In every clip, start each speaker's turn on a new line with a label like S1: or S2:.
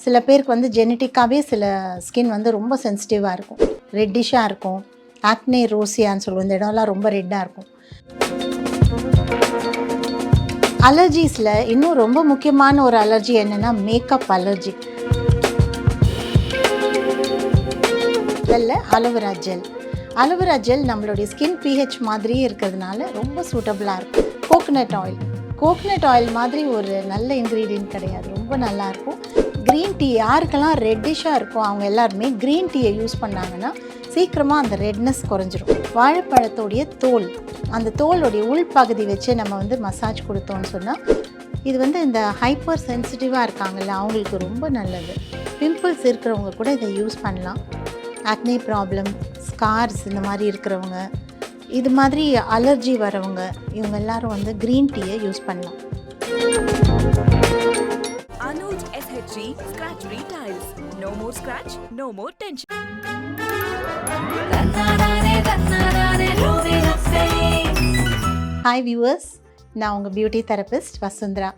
S1: சில பேருக்கு வந்து ஜெனட்டிக்காகவே சில ஸ்கின் வந்து ரொம்ப சென்சிட்டிவாக இருக்கும், ரெட்டிஷாக இருக்கும். ஆக்னே ரோசியான்னு சொல்லுவோம், இந்த இடம்லாம் ரொம்ப ரெட்டாக இருக்கும். அலர்ஜிஸில் இன்னும் ரொம்ப முக்கியமான ஒரு அலர்ஜி என்னென்னா மேக்கப் அலர்ஜி. இதில் அலோவேரா ஜெல். அலோவேரா ஜெல் நம்மளுடைய ஸ்கின் பிஹெச் மாதிரியே இருக்கிறதுனால ரொம்ப சூட்டபுளாக இருக்கும். கோகனட் ஆயில் மாதிரி ஒரு நல்ல இன்க்ரீடியன்ட் கிடையாது, ரொம்ப நல்லாயிருக்கும். க்ரீன் டீ யாருக்கெல்லாம் ரெட்டிஷாக இருக்கும் அவங்க எல்லாருமே க்ரீன் டீயை யூஸ் பண்ணாங்கன்னா சீக்கிரமாக அந்த ரெட்னஸ் குறைஞ்சிரும். வாழைப்பழத்தோடைய தோல், அந்த தோலுடைய உள்பகுதி வச்சு நம்ம வந்து மசாஜ் கொடுத்தோம்னு சொன்னால் இது வந்து இந்த ஹைப்பர் சென்சிட்டிவாக இருக்காங்கல்ல அவங்களுக்கு ரொம்ப நல்லது. பிம்பிள்ஸ் இருக்கிறவங்க கூட இதை யூஸ் பண்ணலாம். ஆக்னே ப்ராப்ளம், ஸ்கார்ஸ் இந்த மாதிரி இருக்கிறவங்க, இது மாதிரி அலர்ஜி வரவங்க, இவங்க எல்லாரும் வந்து க்ரீன் டீயை யூஸ் பண்ணலாம்.
S2: Anuj SHG Scratch Free Tiles. No more scratch, no more tension.
S1: Hi viewers, நான் உங்கள் பியூட்டி தெரபிஸ்ட் வசுந்தரா.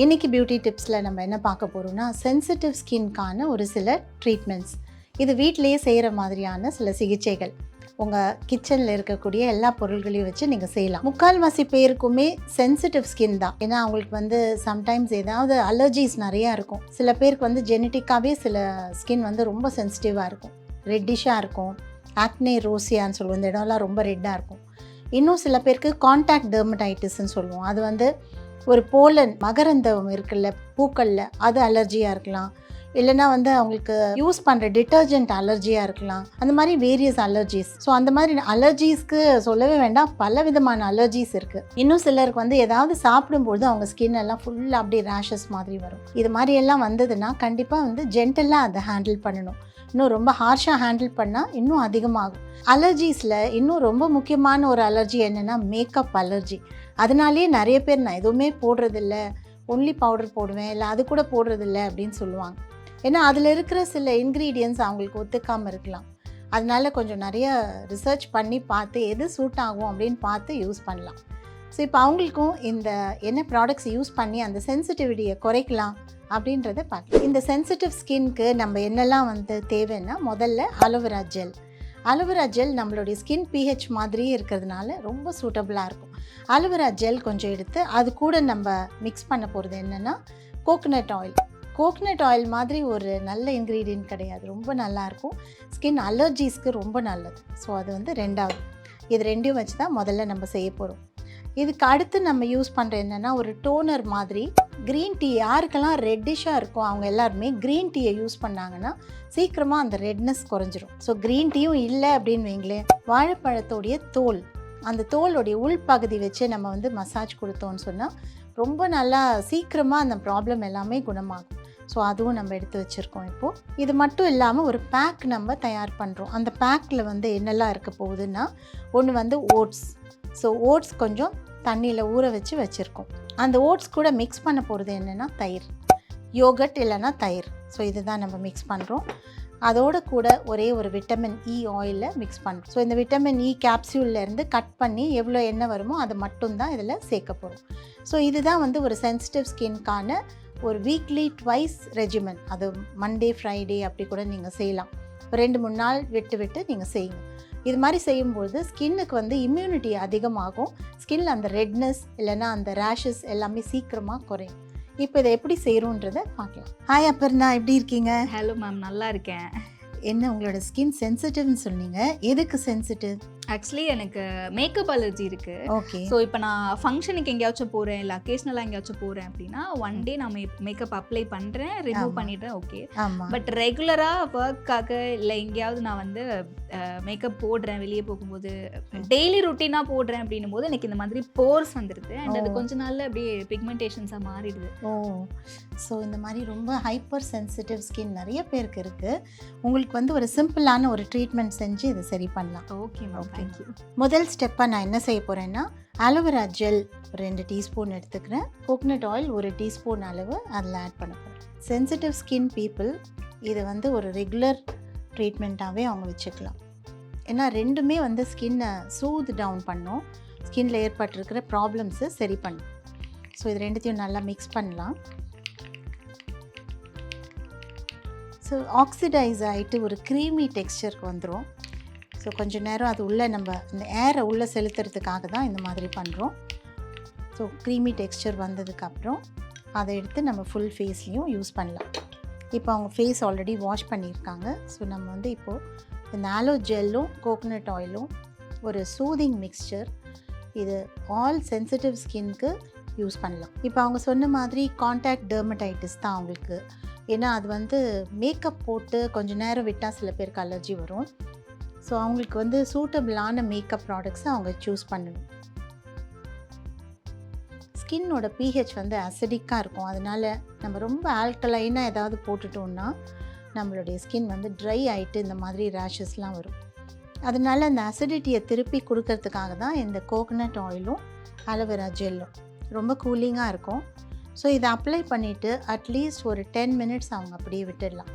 S1: இன்றைக்கி பியூட்டி டிப்ஸில் நம்ம என்ன பார்க்க போகிறோம்னா சென்சிட்டிவ் ஸ்கின்கான ஒரு சில ட்ரீட்மெண்ட்ஸ். இது வீட்டிலேயே செய்கிற மாதிரியான சில சிகிச்சைகள். உங்கள் கிச்சனில் இருக்கக்கூடிய எல்லா பொருள்களையும் வச்சு நீங்கள் செய்யலாம். முக்கால்வாசி பேருக்குமே சென்சிட்டிவ் ஸ்கின் தான். ஏன்னா அவங்களுக்கு வந்து சம்டைம்ஸ் ஏதாவது அலர்ஜிஸ் நிறையா இருக்கும். சில பேருக்கு வந்து ஜெனட்டிக்காகவே சில ஸ்கின் வந்து ரொம்ப சென்சிட்டிவாக இருக்கும், ரெட்டிஷாக இருக்கும். ஆக்னே ரோசியான்னு சொல்லுவோம், இந்த இடம்லாம் ரொம்ப ரெட்டாக இருக்கும். இன்னும் சில பேருக்கு கான்டாக்ட் டெர்மடைட்டிஸ்ன்னு சொல்லுவோம். அது வந்து ஒரு போலன் மகரந்தம் இருக்குல்ல பூக்களில், அது அலர்ஜியாக இருக்கலாம். இல்லைனா வந்து அவங்களுக்கு யூஸ் பண்ணுற டிட்டர்ஜென்ட் அலர்ஜியாக இருக்கலாம். அந்த மாதிரி வேரியஸ் அலர்ஜிஸ். ஸோ அந்த மாதிரி அலர்ஜிஸ்க்கு சொல்லவே வேண்டாம், பல விதமான அலர்ஜிஸ் இருக்குது. இன்னும் சிலருக்கு வந்து ஏதாவது சாப்பிடும்போது அவங்க ஸ்கின் எல்லாம் ஃபுல்லாக அப்படியே ரேஷஸ் மாதிரி வரும். இது மாதிரி எல்லாம் வந்ததுன்னா கண்டிப்பாக வந்து ஜென்டலாக அதை ஹேண்டில் பண்ணணும். இன்னும் ரொம்ப ஹார்ஷாக ஹேண்டில் பண்ணால் இன்னும் அதிகமாகும். அலர்ஜிஸில் இன்னும் ரொம்ப முக்கியமான ஒரு அலர்ஜி என்னென்னா மேக்கப் அலர்ஜி. அதனாலேயே நிறைய பேர் நான் எதுவுமே போடுறதில்ல, ஒன்லி பவுடர் போடுவேன், இல்லை அது கூட போடுறதில்ல அப்படின்னு சொல்லுவாங்க. ஏன்னா அதில் இருக்கிற சில இன்க்ரீடியன்ட்ஸ் அவங்களுக்கு ஒத்துக்காமல் இருக்கலாம். அதனால கொஞ்சம் நிறைய ரிசர்ச் பண்ணி பார்த்து எது சூட் ஆகும் அப்படின்னு பார்த்து யூஸ் பண்ணலாம். ஸோ இப்போ அவங்களுக்கும் இந்த என்ன ப்ராடக்ட்ஸ் யூஸ் பண்ணி அந்த சென்சிட்டிவிட்டியை குறைக்கலாம் அப்படின்றத பார்க்கலாம். இந்த சென்சிட்டிவ் ஸ்கின்க்கு நம்ம என்னெல்லாம் வந்து தேவைன்னா, முதல்ல அலோவேரா ஜெல். அலோவேரா ஜெல் நம்மளுடைய ஸ்கின் பிஹெச் மாதிரியே இருக்கிறதுனால ரொம்ப சூட்டபுளாக இருக்கும். அலோவேரா ஜெல் கொஞ்சம் எடுத்து அது கூட நம்ம மிக்ஸ் பண்ண போகிறது என்னென்னா கோகனட் ஆயில் மாதிரி ஒரு நல்ல இன்க்ரீடியன்ட் கிடையாது, ரொம்ப நல்லாயிருக்கும். ஸ்கின் அலர்ஜிஸ்க்கு ரொம்ப நல்லது. ஸோ அது வந்து ரெண்டாவது. இது ரெண்டையும் வச்சு தான் முதல்ல நம்ம செய்ய போகிறோம். இதுக்கு அடுத்து நம்ம யூஸ் பண்ணுற என்னென்னா ஒரு டோனர் மாதிரி க்ரீன் டீ. யாருக்கெல்லாம் ரெட்டிஷாக இருக்கும் அவங்க எல்லாருமே க்ரீன் டீயை யூஸ் பண்ணாங்கன்னா சீக்கிரமாக அந்த ரெட்னஸ் குறைஞ்சிரும். ஸோ க்ரீன் டீயும் இல்லை அப்படின்னு வைங்களேன், வாழைப்பழத்தோடைய தோல், அந்த தோலுடைய உள்பகுதி வச்சு நம்ம வந்து மசாஜ் கொடுத்தோன்னு சொன்னால் ரொம்ப நல்லா சீக்கிரமாக அந்த ப்ராப்ளம் எல்லாமே குணமாகும். ஸோ அதுவும் நம்ம எடுத்து வச்சுருக்கோம். இப்போது இது மட்டும் இல்லாமல் ஒரு பேக் நம்ம தயார் பண்ணுறோம். அந்த பேக்கில் வந்து என்னெல்லாம் இருக்க போகுதுன்னா, ஒன்று வந்து ஓட்ஸ். ஸோ ஓட்ஸ் கொஞ்சம் தண்ணியில் ஊற வச்சுருக்கோம். அந்த ஓட்ஸ் கூட மிக்ஸ் பண்ண போகிறது என்னென்னா தயிர், யோகட் இல்லைன்னா தயிர். ஸோ இதுதான் நம்ம மிக்ஸ் பண்ணுறோம். அதோடு கூட ஒரே ஒரு விட்டமின் இ ஆயிலில் மிக்ஸ் பண்ணுறோம். ஸோ இந்த விட்டமின் இ கேப்சியூல்லேருந்து கட் பண்ணி எவ்வளோ எண்ணெய் வருமோ அதை மட்டும்தான் இதில் சேர்க்க போகிறோம். ஸோ இதுதான் வந்து ஒரு சென்சிட்டிவ் ஸ்கின்கான ஒரு வீக்லி ட்வைஸ் ரெஜிமெண்ட். அது மண்டே ஃப்ரைடே அப்படி கூட நீங்கள் செய்யலாம். 2-3 நாள் விட்டு நீங்கள் செய்யுங்க. இது மாதிரி செய்யும்போது ஸ்கின்னுக்கு வந்து இம்யூனிட்டி அதிகமாகும். ஸ்கின்னில் அந்த ரெட்னஸ் இல்லைன்னா அந்த ரேஷஸ் எல்லாமே சீக்கிரமாக குறையும். இப்போ இதை எப்படி செய்கிறோன்றதை பார்க்கலாம். ஹாய் அப்பர்ணா, எப்படி இருக்கீங்க?
S3: ஹலோ மேம், நல்லா இருக்கேன்.
S1: என்ன உங்களோட ஸ்கின் சென்சிட்டிவ்னு சொன்னீங்க, எதுக்கு சென்சிட்டிவ்?
S3: ஆக்சுவலி எனக்கு மேக்கப் அலர்ஜி இருக்குது.
S1: ஓகே.
S3: ஸோ இப்போ நான் ஃபங்க்ஷனுக்கு எங்கேயாச்சும் போகிறேன், இல்லை அக்கேஷ்னலாக எங்கேயாச்சும் போகிறேன் அப்படின்னா ஒன் டே நான் மேக்கப் அப்ளை பண்ணுறேன், ரிமூவ் பண்ணிடுறேன், ஓகே. பட் ரெகுலராக ஒர்க்காக இல்லை எங்கேயாவது நான் வந்து மேக்கப் போடுறேன், வெளியே போகும்போது டெய்லி ருட்டீனாக போடுறேன் அப்படின்னும் போது எனக்கு இந்த மாதிரி போர்ஸ் வந்துடுது. அண்ட் அது கொஞ்ச நாளில் அப்படியே பிக்மெண்டேஷன்ஸாக மாறிடுது.
S1: ஸோ இந்த மாதிரி ரொம்ப ஹைப்பர் சென்சிட்டிவ் ஸ்கின் நிறைய பேருக்கு இருக்குது. உங்களுக்கு வந்து ஒரு சிம்பிளான ஒரு ட்ரீட்மெண்ட் செஞ்சு இதை சரி பண்ணலாம்.
S3: Okay ma'am, thank you.
S1: முதல் ஸ்டெப்பாக நான் என்ன செய்ய போகிறேன்னா, அலோவேரா ஜெல் 2 டீஸ்பூன் எடுத்துக்கிறேன். கோகனட் ஆயில் 1 டீஸ்பூன் அளவு அதில் ஆட் பண்ண போகிறேன். சென்சிட்டிவ் ஸ்கின் பீப்புள் இது வந்து ஒரு ரெகுலர் ட்ரீட்மெண்ட்டாகவே அவங்க வச்சுக்கலாம். ஏன்னா ரெண்டுமே வந்து ஸ்கின்னை சூத் டவுன் பண்ணும், ஸ்கின்னில் ஏற்பட்டிருக்கிற ப்ராப்ளம்ஸை சரி பண்ணும். ஸோ இது ரெண்டுத்தையும் நல்லா மிக்ஸ் பண்ணலாம். ஸோ ஆக்சிடைஸ் ஆகிட்டு ஒரு க்ரீமி டெக்ஸ்சருக்கு வந்துடும். ஸோ கொஞ்சம் நேரம் அது உள்ளே நம்ம இந்த ஏரை உள்ளே செலுத்துறதுக்காக தான் இந்த மாதிரி பண்ணுறோம். ஸோ க்ரீமி டெக்ஸ்சர் வந்ததுக்கப்புறம் அதை எடுத்து நம்ம ஃபுல் ஃபேஸ்லேயும் யூஸ் பண்ணலாம். இப்போ அவங்க ஃபேஸ் ஆல்ரெடி வாஷ் பண்ணியிருக்காங்க. ஸோ நம்ம வந்து இப்போது இந்த ஆலோ ஜெல்லும் கோகோனட் ஆயிலும் ஒரு சூதிங் மிக்ஸ்சர், இது ஆல் சென்சிட்டிவ் ஸ்கின்க்கு யூஸ் பண்ணலாம். இப்போ அவங்க சொன்ன மாதிரி கான்டாக்ட் டெர்மடைட்டிஸ் தான் அவங்களுக்கு. ஏன்னா அது வந்து மேக்கப் போட்டு கொஞ்சம் நேரம் விட்டால் சில பேருக்கு அலர்ஜி வரும். ஸோ அவங்களுக்கு வந்து சூட்டபிளான மேக்கப் ப்ராடக்ட்ஸை அவங்க சூஸ் பண்ணணும். ஸ்கின்னோட pH வந்து அசிடிக்காக இருக்கும். அதனால் நம்ம ரொம்ப ஆல்கலைனாக ஏதாவது போட்டுட்டோம்னா நம்மளுடைய ஸ்கின் வந்து ட்ரை ஆகிட்டு இந்த மாதிரி ரேஷஸ்லாம் வரும். அதனால் அந்த அசிடிட்டியை திருப்பி கொடுக்கறதுக்காக தான் இந்த கோகோனட் ஆயிலும் ஆலோவேரா ஜெல்லும் ரொம்ப கூலிங்காக இருக்கும். ஸோ இதை அப்ளை பண்ணிவிட்டு அட்லீஸ்ட் ஒரு 10 மினிட்ஸ் அவங்க அப்படியே விட்டுடலாம்.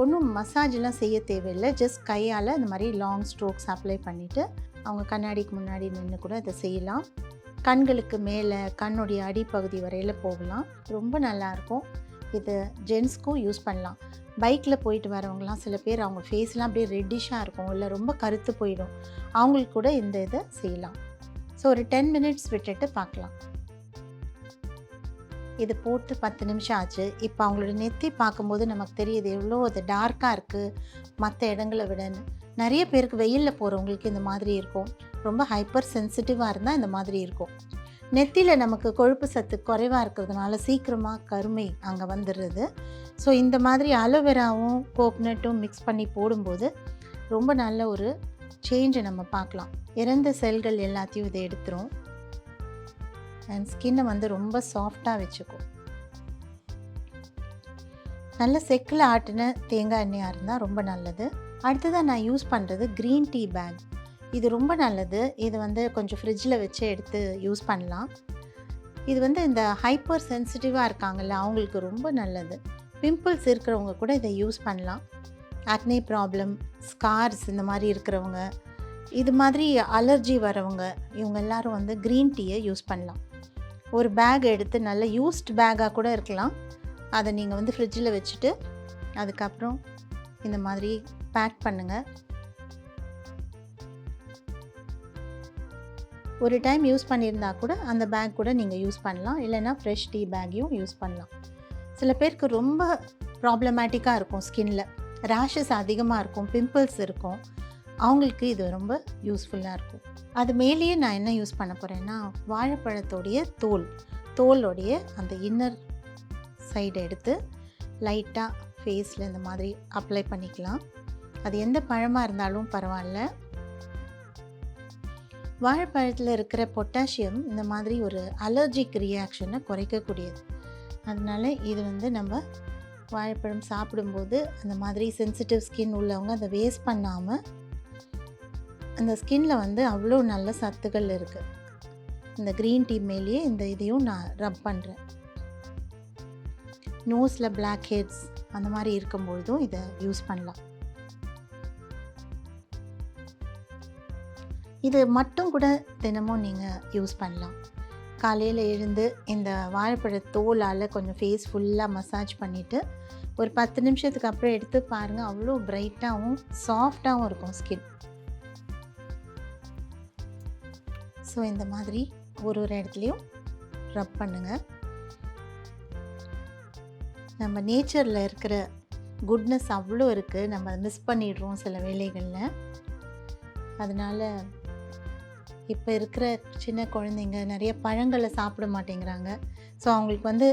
S1: ஒன்றும் மசாஜெலாம் செய்ய தேவையில்லை. ஜஸ்ட் கையால் இந்த மாதிரி லாங் ஸ்ட்ரோக்ஸ் அப்ளை பண்ணிவிட்டு அவங்க கண்ணாடிக்கு முன்னாடி நின்று கூட இதை செய்யலாம். கண்களுக்கு மேலே கண்ணுடைய அடிப்பகுதி வரையில் போகலாம். ரொம்ப நல்லாயிருக்கும். இது ஜென்ஸ்க்கும் யூஸ் பண்ணலாம். பைக்கில் போயிட்டு வரவங்களாம் சில பேர் அவங்க ஃபேஸ்லாம் அப்படியே ரெட்டிஷாக இருக்கும், இல்லை ரொம்ப கருத்து போயிடும். அவங்களுக்கு கூட இந்த இதை செய்யலாம். ஸோ ஒரு 10 மினிட்ஸ் விட்டுட்டு பார்க்கலாம். இது போட்டு 10 நிமிஷம் ஆச்சு. இப்போ அவங்களோட நெத்தி பார்க்கும்போது நமக்கு தெரியுது எவ்வளோ அது டார்க்காக இருக்குது மற்ற இடங்களை விடன்னு. நிறைய பேருக்கு வெயிலில் போகிறவங்களுக்கு இந்த மாதிரி இருக்கும். ரொம்ப ஹைப்பர் சென்சிட்டிவாக இருந்தால் இந்த மாதிரி இருக்கும். நெத்தியில் நமக்கு கொழுப்பு சத்து குறைவாக இருக்கிறதுனால சீக்கிரமாக கருமை அங்கே வந்துடுறது. ஸோ இந்த மாதிரி அலோவேராவும் கோகோனட்டும் மிக்ஸ் பண்ணி போடும்போது ரொம்ப நல்ல ஒரு சேஞ்சை நம்ம பார்க்கலாம். இறந்த செல்கள் எல்லாத்தையும் இதை எடுத்துரும் அண்ட் ஸ்கின்னை வந்து ரொம்ப சாஃப்டாக வச்சுக்கும். நல்ல செக்கில் ஆட்டின தேங்காய் எண்ணெயாக இருந்தால் ரொம்ப நல்லது. அடுத்ததாக நான் யூஸ் பண்ணுறது க்ரீன் டீ பேக். இது ரொம்ப நல்லது. இது வந்து கொஞ்சம் ஃப்ரிட்ஜில் வச்சு எடுத்து யூஸ் பண்ணலாம். இது வந்து இந்த ஹைப்பர் சென்சிட்டிவாக இருக்காங்கல்ல அவங்களுக்கு ரொம்ப நல்லது. பிம்பிள்ஸ் இருக்கிறவங்க கூட இதை யூஸ் பண்ணலாம். ஆக்னே ப்ராப்ளம், ஸ்கார்ஸ் இந்த மாதிரி இருக்கிறவங்க, இது மாதிரி அலர்ஜி வரவங்க, இவங்க எல்லாரும் வந்து க்ரீன் டீயை யூஸ் பண்ணலாம். ஒரு பேக் எடுத்து நல்ல யூஸ்ட் பேக்காக கூட இருக்கலாம். அதை நீங்கள் வந்து ஃப்ரிட்ஜில் வச்சுட்டு அதுக்கப்புறம் இந்த மாதிரி பேக் பண்ணுங்கள். ஒரு டைம் யூஸ் பண்ணியிருந்தா கூட அந்த பேக் கூட நீங்கள் யூஸ் பண்ணலாம். இல்லைன்னா ஃப்ரெஷ் டீ பேக்கையும் யூஸ் பண்ணலாம். சில பேருக்கு ரொம்ப ப்ராப்ளமேட்டிக்காக இருக்கும், ஸ்கின்னில் ரேஷஸ் அதிகமாக இருக்கும், பிம்பிள்ஸ் இருக்கும். அவங்களுக்கு இது ரொம்ப யூஸ்ஃபுல்லாக இருக்கும். அது மேலேயே நான் என்ன யூஸ் பண்ண போகிறேன்னா வாழைப்பழத்தோடைய தோலோடைய அந்த இன்னர் சைடை எடுத்து லைட்டாக ஃபேஸில் இந்த மாதிரி அப்ளை பண்ணிக்கலாம். அது எந்த பழமாக இருந்தாலும் பரவாயில்ல. வாழைப்பழத்தில் இருக்கிற பொட்டாசியம் இந்த மாதிரி ஒரு அலர்ஜிக் ரியாக்ஷனை குறைக்கக்கூடியது. அதனால் இது வந்து நம்ம வாழைப்பழம் சாப்பிடும்போது அந்த மாதிரி சென்சிட்டிவ் ஸ்கின் உள்ளவங்க அதை வேஸ்ட் பண்ணாமல், அந்த ஸ்கின்னில் வந்து அவ்வளோ நல்ல சத்துக்கள் இருக்குது. இந்த க்ரீன் டீ மேலேயே இந்த இதையும் நான் ரப் பண்ணுறேன். நோஸில் பிளாக் ஹெட்ஸ் அந்த மாதிரி இருக்கும்பொழுதும் இதை யூஸ் பண்ணலாம். இது மட்டும் கூட தினமும் நீங்கள் யூஸ் பண்ணலாம். காலையில் எழுந்து இந்த வாழைப்பழ தோலால் கொஞ்சம் ஃபேஸ் ஃபுல்லாக மசாஜ் பண்ணிவிட்டு ஒரு 10 நிமிஷத்துக்கு அப்புறம் எடுத்து பாருங்கள், அவ்வளோ பிரைட்டாகவும் சாஃப்டாகவும் இருக்கும் ஸ்கின். ஸோ இந்த மாதிரி ஒரு இடத்துலையும் ரப் பண்ணுங்கள். நம்ம நேச்சரில் இருக்கிற குட்னஸ் அவ்வளோ இருக்குது, நம்ம மிஸ் பண்ணிடுறோம் சில வேளைகளில். அதனால் இப்போ இருக்கிற சின்ன குழந்தைங்க நிறைய பழங்களை சாப்பிட மாட்டேங்கிறாங்க. ஸோ அவங்களுக்கு வந்து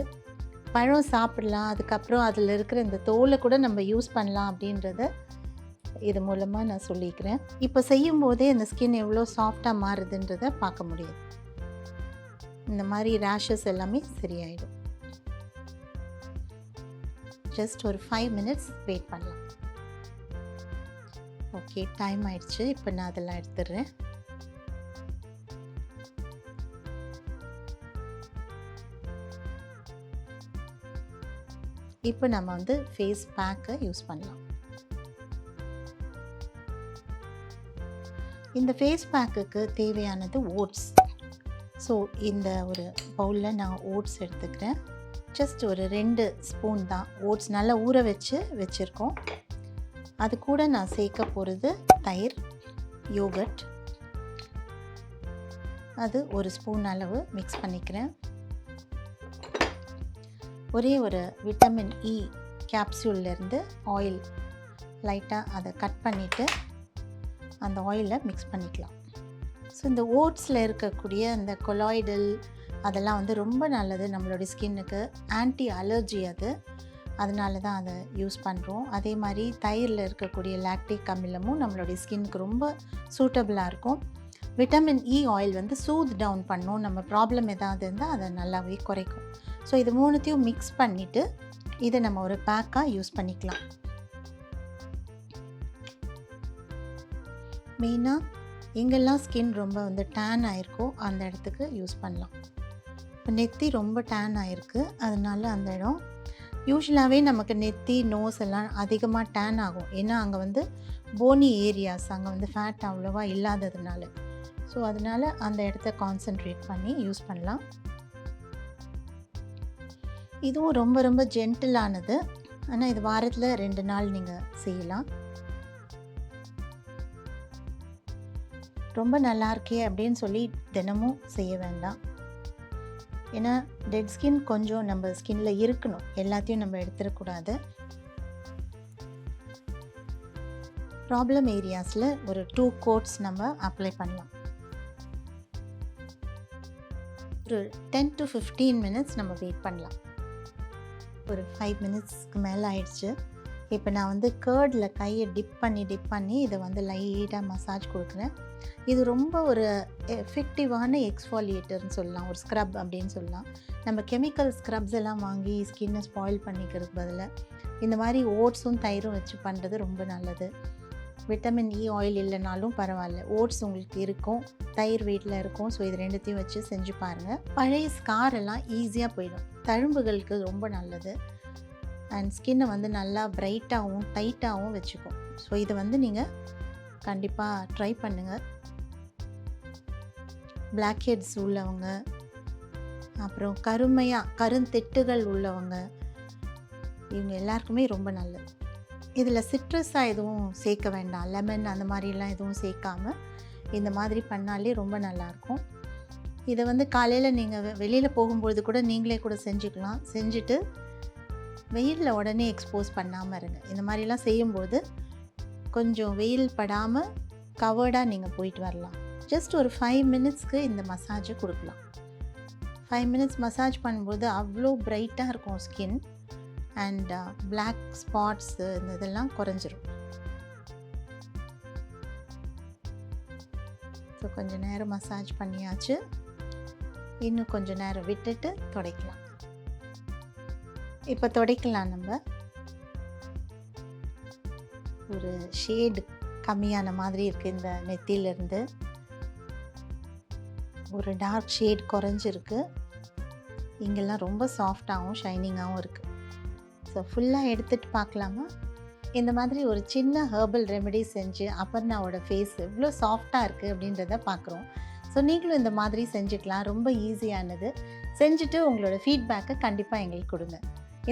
S1: பழம் சாப்பிடலாம், அதுக்கப்புறம் அதில் இருக்கிற இந்த தோலை கூட நம்ம யூஸ் பண்ணலாம் அப்படின்றத இது மூலமாக நான் சொல்லிக்கிறேன். இப்போ செய்யும் போதே இந்த ஸ்கின் எவ்வளோ சாஃப்டாக மாறுதுன்றதை பார்க்க முடியும். இந்த மாதிரி ரேஷஸ் எல்லாமே சரியாயிடும். ஜஸ்ட் ஒரு 5 மினிட்ஸ் வெயிட் பண்ணலாம். ஓகே, டைம் ஆயிடுச்சு. இப்போ நான் அதெல்லாம் எடுத்துடுறேன். இப்போ நம்ம வந்து ஃபேஸ் பேக்கை யூஸ் பண்ணலாம். இந்த ஃபேஸ் பேக்குக்கு தேவையானது ஓட்ஸ். ஸோ இந்த ஒரு பவுலில் நான் ஓட்ஸ் எடுத்துக்கிறேன். ஜஸ்ட் ஒரு 2 ஸ்பூன் தான் ஓட்ஸ் நல்லா ஊற வச்சுருக்கோம். அது கூட நான் சேர்க்க போகிறது தயிர், யோகட். அது 1 ஸ்பூன் அளவு மிக்ஸ் பண்ணிக்கிறேன். ஒரே ஒரு விட்டமின் இ கேப்சூல்லேருந்து ஆயில் லைட்டாக அதை கட் பண்ணிவிட்டு அந்த ஆயிலில் மிக்ஸ் பண்ணிக்கலாம். ஸோ இந்த ஓட்ஸில் இருக்கக்கூடிய அந்த கொலாய்டல் அதெல்லாம் வந்து ரொம்ப நல்லது நம்மளுடைய ஸ்கின்னுக்கு. ஆன்டி அலர்ஜி அது, அதனால தான் அதை யூஸ் பண்ணுறோம். அதே மாதிரி தயிரில் இருக்கக்கூடிய லாக்டிக் அமிலமும் நம்மளுடைய ஸ்கின்னுக்கு ரொம்ப சூட்டபிளாக இருக்கும். விட்டமின் இ ஆயில் வந்து சூத் டவுன் பண்ணும். நம்ம ப்ராப்ளம் ஏதாவது இருந்தால் அதை நல்லாவே குறைக்கும். ஸோ இது 3த்தையும் மிக்ஸ் பண்ணிவிட்டு இதை நம்ம ஒரு பேக்காக யூஸ் பண்ணிக்கலாம். மெயினாக எங்கெல்லாம் ஸ்கின் ரொம்ப வந்து டேன் ஆகிருக்கோ அந்த இடத்துக்கு யூஸ் பண்ணலாம். இப்போ நெத்தி ரொம்ப டேன் ஆகிருக்கு, அதனால அந்த இடம் யூஸ்வலாகவே நமக்கு நெத்தி நோஸ் எல்லாம் அதிகமாக டேன் ஆகும். ஏன்னா அங்கே வந்து போனி ஏரியாஸ், அங்கே வந்து ஃபேட் அவ்வளோவா இல்லாததுனால. ஸோ அதனால் அந்த இடத்த கான்சென்ட்ரேட் பண்ணி யூஸ் பண்ணலாம். இதுவும் ரொம்ப ரொம்ப ஜென்டிலானது, ஆனால் இது வாரத்தில் 2 நாள் நீங்கள் செய்யலாம். ரொம்ப நல்லா இருக்கே அப்படின்னு சொல்லி தினமும் செய்ய வேண்டாம். ஏன்னா டெட் ஸ்கின் கொஞ்சம் நம்ம ஸ்கின்ல இருக்கணும், எல்லாத்தையும் நம்ம எடுத்துடக்கூடாது. ப்ராப்ளம் ஏரியாஸில் ஒரு 2 கோட்ஸ் நம்ம அப்ளை பண்ணலாம். ஒரு 10 to 15 மினிட்ஸ் நம்ம வெயிட் பண்ணலாம். ஒரு 5 மினிட்ஸ்க்கு மேலே ஆயிடுச்சு. இப்போ நான் வந்து கேர்டில் கையை டிப் பண்ணி இதை வந்து லைட்டாக மசாஜ் கொடுக்குறேன். இது ரொம்ப ஒரு எஃபெக்டிவான எக்ஸ்ஃபாலியேட்டர்னு சொல்லலாம், ஒரு ஸ்க்ரப் அப்படின்னு சொல்லலாம். நம்ம கெமிக்கல் ஸ்க்ரப்ஸ் எல்லாம் வாங்கி ஸ்கின்னை ஸ்பாயில் பண்ணிக்கிறதுக்கு பதிலாக இந்த மாதிரி ஓட்ஸும் தயிரும் வச்சு பண்ணுறது ரொம்ப நல்லது. விட்டமின் இ ஆயில் இல்லைனாலும் பரவாயில்ல, ஓட்ஸ் உங்களுக்கு இருக்கும், தயிர் வீட்டில் இருக்கும். ஸோ இது 2த்தையும் வச்சு செஞ்சு பாருங்கள். பழைய ஸ்கார் எல்லாம் ஈஸியாக போயிடும், தழும்புகளுக்கு ரொம்ப நல்லது. அண்ட் ஸ்கின்னை வந்து நல்லா பிரைட்டாகவும் டைட்டாகவும் வச்சுக்கும். ஸோ இதை வந்து நீங்கள் கண்டிப்பாக ட்ரை பண்ணுங்கள். பிளாக் ஹெட்ஸ் உள்ளவங்க, அப்புறம் கருந்திட்டுகள் உள்ளவங்க, இவங்க எல்லாருக்குமே ரொம்ப நல்லது. இதில் சிட்ரஸாக எதுவும் சேர்க்க வேண்டாம், லெமன் அந்த மாதிரிலாம் எதுவும் சேர்க்காமல் இந்த மாதிரி பண்ணாலே ரொம்ப நல்லாயிருக்கும். இதை வந்து காலையில் நீங்கள் வெளியில் போகும்பொழுது கூட நீங்களே கூட செஞ்சுக்கலாம். செஞ்சுட்டு வெயிலில் உடனே எக்ஸ்போஸ் பண்ணாமல் இருங்க. இந்த மாதிரிலாம் செய்யும்போது கொஞ்சம் வெயில் படாமல் கவர்டாக நீங்கள் போயிட்டு வரலாம். ஜஸ்ட் ஒரு 5 மினிட்ஸ்க்கு இந்த மசாஜை கொடுக்கலாம். 5 மினிட்ஸ் மசாஜ் பண்ணும்போது அவ்வளோ பிரைட்டாக இருக்கும் ஸ்கின். அண்ட் பிளாக் ஸ்பாட்ஸு இதெல்லாம் குறைஞ்சிரும். ஸோ கொஞ்சம் நேரம் மசாஜ் பண்ணியாச்சு. இன்னும் கொஞ்சம் நேரம் விட்டுட்டு துடைக்கலாம். இப்போ துடைக்கலாம். நம்ம ஒரு ஷேடு கம்மியான மாதிரி இருக்குது இந்த நெத்தியிலேருந்து, ஒரு டார்க் ஷேட் குறைஞ்சிருக்கு. இங்கெல்லாம் ரொம்ப சாஃப்டாகவும் ஷைனிங்காகவும் இருக்குது. ஸோ ஃபுல்லாக எடுத்துகிட்டு பார்க்கலாமா? இந்த மாதிரி ஒரு சின்ன ஹெர்பல் ரெமெடி செஞ்சு அபர்ணாவோட ஃபேஸ் எவ்வளோ சாஃப்டாக இருக்குது அப்படின்றத பார்க்குறோம். ஸோ நீங்களும் இந்த மாதிரி செஞ்சுக்கலாம், ரொம்ப ஈஸியானது. செஞ்சுட்டு உங்களோட ஃபீட்பேக்கை கண்டிப்பாக எங்களுக்கு கொடுங்க.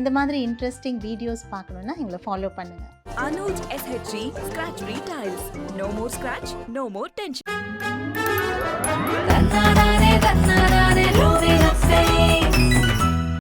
S1: இந்த மாதிரி இன்ட்ரெஸ்டிங் வீடியோஸ் பார்க்கணுன்னா எங்களை ஃபாலோ பண்ணுங்கள்.
S2: Anuj SHG Scratch Retiles. No more scratch, no more tension.
S4: Tanna rane, roving up face.